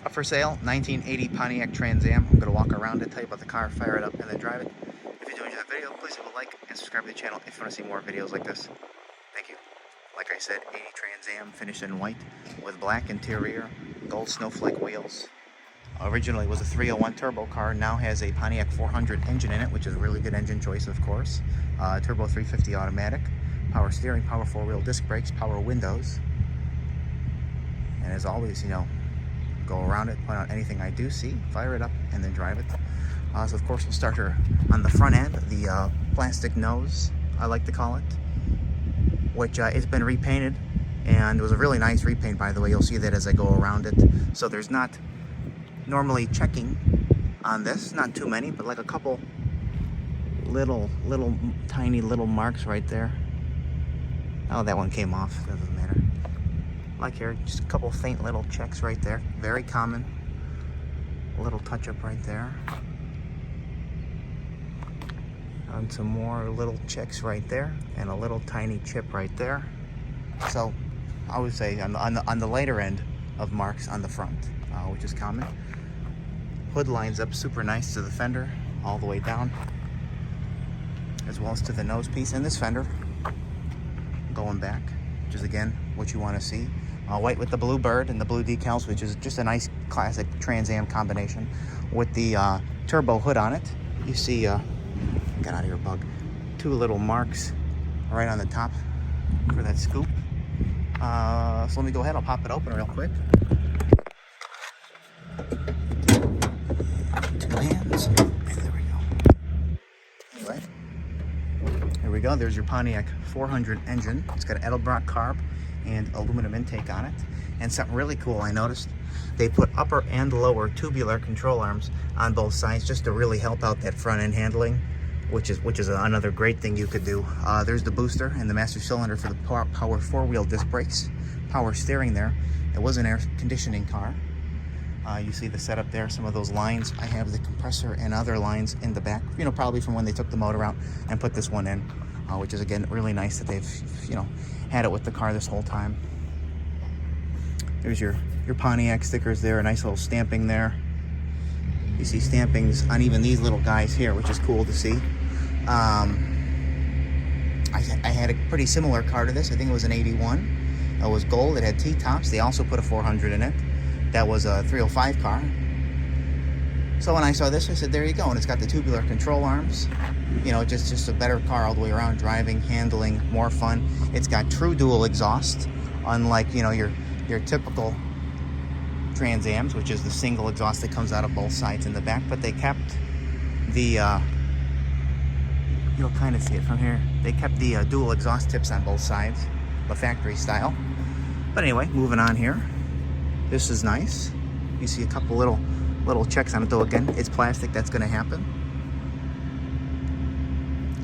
Up for sale, 1980 Pontiac Trans Am. I'm going to walk around it, tell you about the car, fire it up, and then drive it. If you do enjoy the video, please leave a like and subscribe to the channel if you want to see more videos like this. Thank you. Like I said, 80 Trans Am, finished in white with black interior, gold snowflake wheels. Originally was a 301 turbo car, now has a Pontiac 400 engine in it, which is a really good engine choice, of course. Turbo 350 automatic, power steering, power four-wheel disc brakes, power windows. And as always, you know, go around it, point out anything I do see, fire it up, and then drive it. So of course we'll start her on the front end, the plastic nose, I like to call it, which it's been repainted, and it was a really nice repaint, by the way. You'll see that as I go around it. So there's not normally checking on this, not too many, but like a couple little tiny little marks right there. Oh, that one came off, that doesn't matter. Like here, just a couple faint little checks right there, very common. A little touch up right there, and some more little checks right there, and a little tiny chip right there. So I would say on the lighter end of marks on the front, which is common. Hood lines up super nice to the fender all the way down, as well as to the nose piece, and this fender going back, which is again what you want to see. White with the blue bird and the blue decals, which is just a nice classic Trans Am combination. With the turbo hood on it, you see, get out of here, bug, two little marks right on the top for that scoop. So let me go ahead, I'll pop it open real quick. Two hands, and there we go. Anyway, here we go, there's your Pontiac 400 engine. It's got an Edelbrock carb and aluminum intake on it. And something really cool I noticed, they put upper and lower tubular control arms on both sides just to really help out that front end handling, which is another great thing you could do. There's the booster and the master cylinder for the power four-wheel disc brakes, power steering there. It was an air conditioning car. You see the setup there, some of those lines. I have the compressor and other lines in the back, you know, probably from when they took the motor out and put this one in, which is again really nice that they've, you know, had it with the car this whole time. There's your Pontiac stickers there, a nice little stamping there. You see stampings on even these little guys here, which is cool to see. I had a pretty similar car to this. I think it was an 81. It was gold. It had T-tops. They also put a 400 in it. That was a 305 car. So when I saw this, I said, there you go. And it's got the tubular control arms. You know, just a better car all the way around. Driving, handling, more fun. It's got true dual exhaust, unlike, you know, your typical Trans Ams, which is the single exhaust that comes out of both sides in the back. But they kept the, you'll kind of see it from here. They kept the dual exhaust tips on both sides, the factory style. But anyway, moving on here. This is nice. You see a couple little checks on it, though again, it's plastic, that's gonna happen.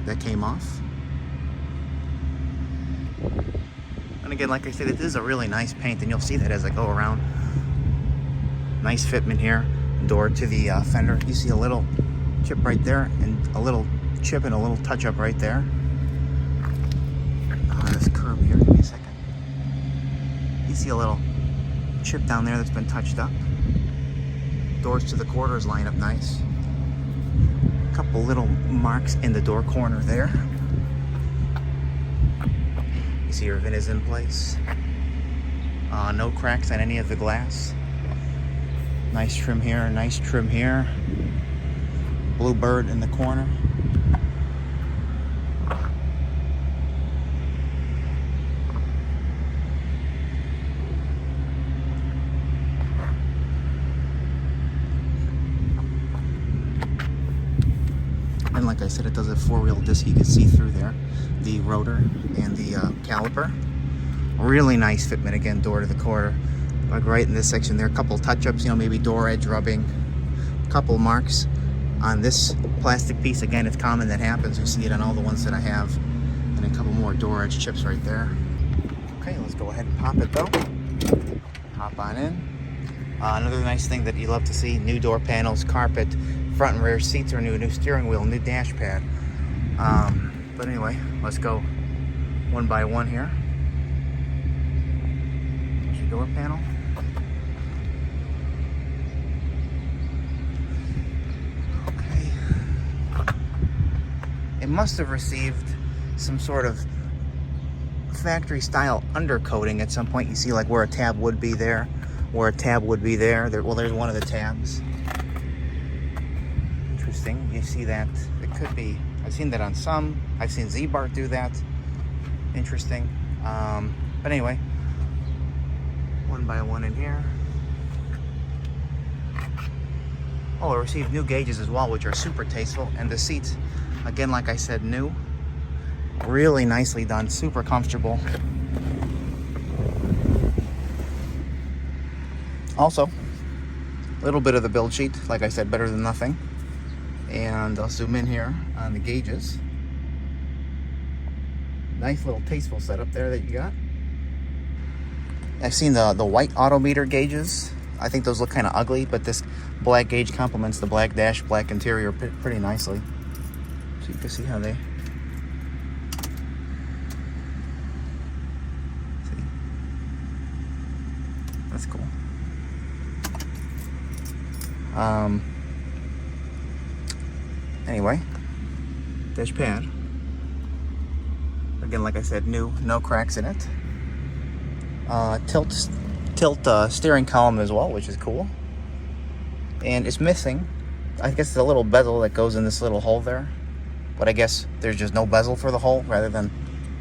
That came off. And again, like I said, this is a really nice paint, and you'll see that as I go around. Nice fitment here, door to the fender. You see a little chip right there, and a little chip and a little touch up right there. On this curb here, give me a second. You see a little chip down there that's been touched up. Doors to the quarters line up nice. A couple little marks in the door corner there. You see your VIN is in place. No cracks on any of the glass. Nice trim here, nice trim here. Blue bird in the corner. And like I said, it does a four-wheel disc. You can see through there the rotor and the caliper. Really nice fitment again, door to the quarter. Like right in this section there, a couple touch-ups, you know, maybe door edge rubbing, a couple marks on this plastic piece. Again, it's common that happens. You see it on all the ones that I have. And a couple more door edge chips right there. Okay, let's go ahead and pop it though. Hop on in. Another nice thing that you love to see, new door panels, carpet, front and rear seats are new steering wheel, new dash pad. But anyway, let's go one by one here. There's your door panel. must have received some sort of factory style undercoating at some point. You see like where a tab would be there, where a tab would be there. Well, there's one of the tabs. Interesting. You see that. It could be. I've seen that on some. I've seen Z-Bart do that. Interesting. But anyway, one by one in here. Oh, I received new gauges as well, which are super tasteful. And the seats, again, like I said, new. Really nicely done, super comfortable. Also, a little bit of the build sheet, like I said, better than nothing. And I'll zoom in here on the gauges. Nice little tasteful setup there that you got. I've seen the white autometer gauges. I think those look kind of ugly, but this black gauge complements the black dash, black interior pretty nicely. So you can see how they... See? That's cool. Anyway, dash pad. Again, like I said, new, no cracks in it. Tilt steering column as well, which is cool. And it's missing, I guess, the little bezel that goes in this little hole there. But I guess there's just no bezel for the hole rather than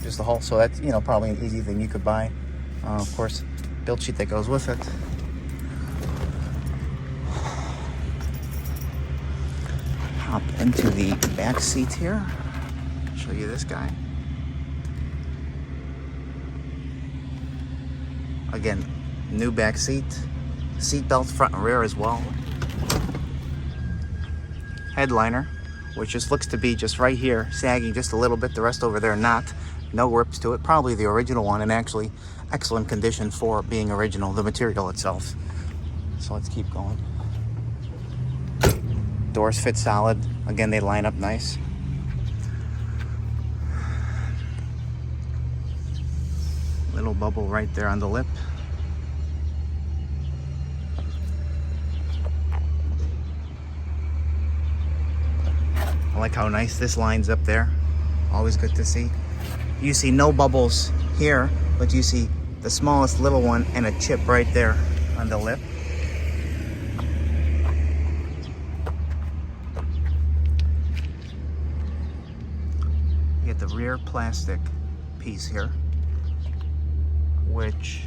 just the hole. So that's, you know, probably an easy thing you could buy. Of course, build sheet that goes with it. Hop into the back seat here. Show you this guy. Again, new back seat. Seat belts front and rear as well. Headliner, which just looks to be just right here, sagging just a little bit, the rest over there not. No rips to it, probably the original one, and actually excellent condition for being original, the material itself. So let's keep going. Doors fit solid. Again, they line up nice. Little bubble right there on the lip. I like how nice this lines up there. Always good to see. You see no bubbles here, but you see the smallest little one and a chip right there on the lip. You get the rear plastic piece here, which,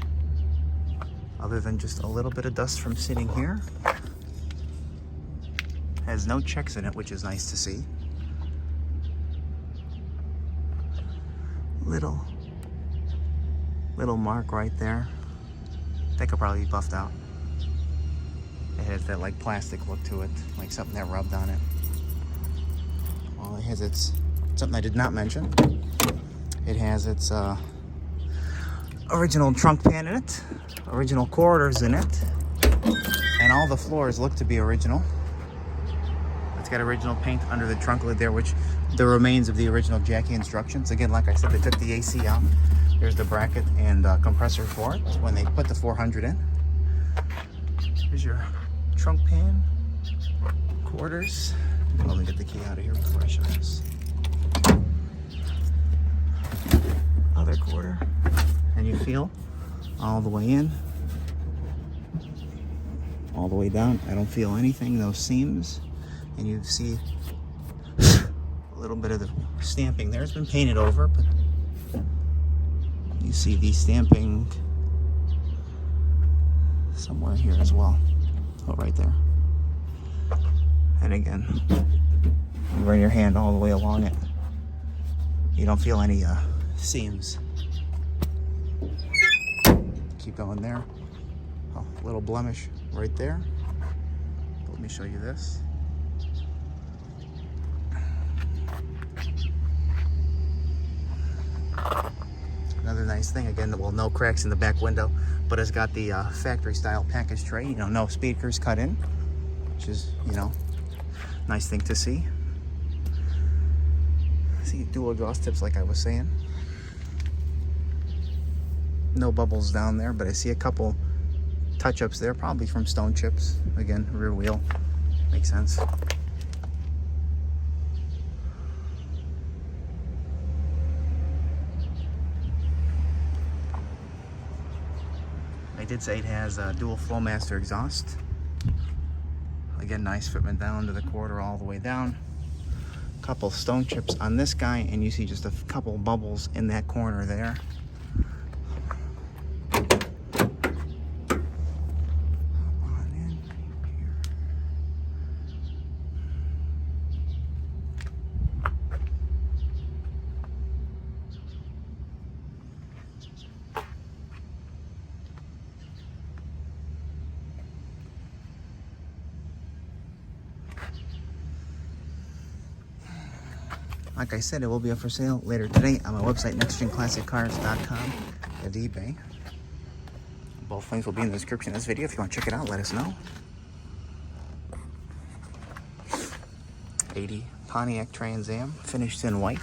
other than just a little bit of dust from sitting here, has no checks in it, which is nice to see. Little mark right there. That could probably be buffed out. It has that like plastic look to it, like something that rubbed on it. Well, it has its, something I did not mention. It has its original trunk pan in it, original quarters in it, and all the floors look to be original. It's got original paint under the trunk lid there, which the remains of the original Jackie instructions. Again, like I said, they took the AC out. Here's the bracket and compressor for it when they put the 400 in. Here's your trunk pan, quarters. Let me get the key out of here before I show this. Other quarter. And you feel all the way in, all the way down. I don't feel anything, no seams. And you see a little bit of the stamping there. It's been painted over, but you see the stamping somewhere here as well. Oh, right there. And again, you run your hand all the way along it. You don't feel any seams. Keep going there. Oh, little blemish right there. Let me show you this. Another nice thing, again, well, no cracks in the back window, but it's got the factory style package tray, you know, no speakers cut in, which is, you know, nice thing to see. See dual exhaust tips like I was saying. No bubbles down there, but I see a couple touch-ups there, probably from stone chips. Again, rear wheel, makes sense. did say it has a dual Flowmaster exhaust. Again, nice fitment down to the quarter all the way down. Couple stone chips on this guy, and you see just a couple bubbles in that corner there. Like I said, it will be up for sale later today on my website, nextgenclassiccars.com and eBay. Both links will be in the description of this video. If you want to check it out, let us know. 80 Pontiac Trans Am, finished in white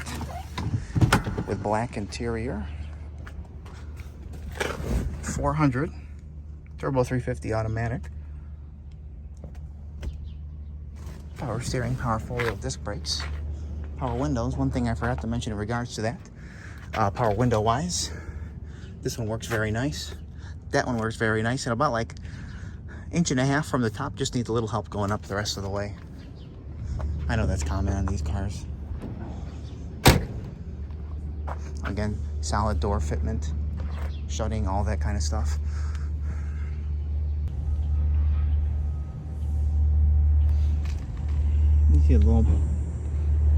with black interior. 400 turbo 350 automatic. Power steering, power four-wheel disc brakes. Power windows, one thing I forgot to mention in regards to that. Power window wise, this one works very nice. That one works very nice, and about like 1.5 inches from the top, just needs a little help going up the rest of the way. I know that's common on these cars. Again, solid door fitment, shutting, all that kind of stuff. You see a little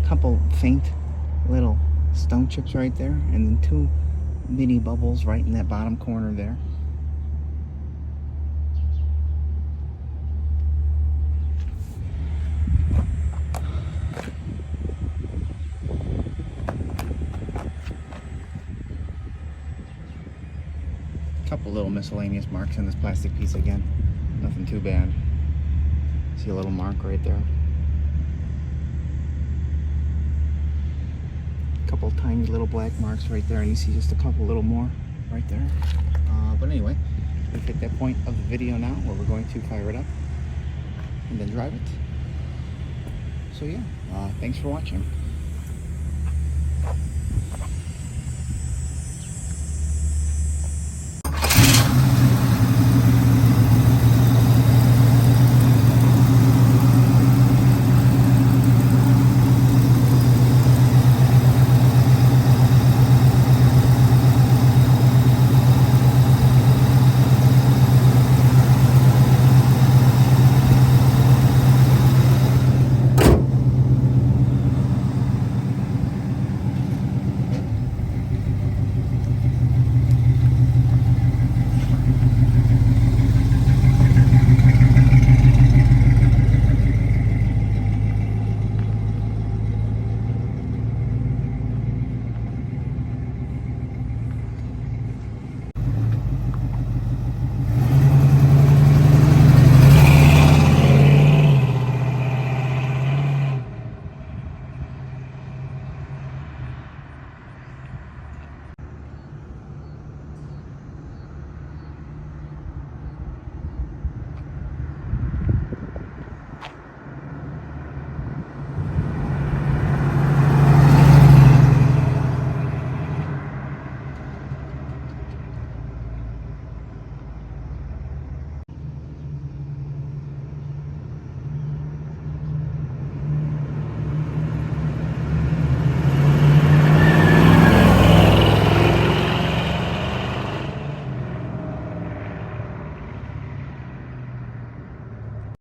couple faint little stone chips right there, and then 2 mini bubbles right in that bottom corner there. Couple little miscellaneous marks in this plastic piece again. Nothing too bad. See a little mark right there. Couple tiny little black marks right there, and you see just a couple little more right there. But anyway, we've hit that point of the video now where we're going to fire it up and then drive it. So yeah, thanks for watching.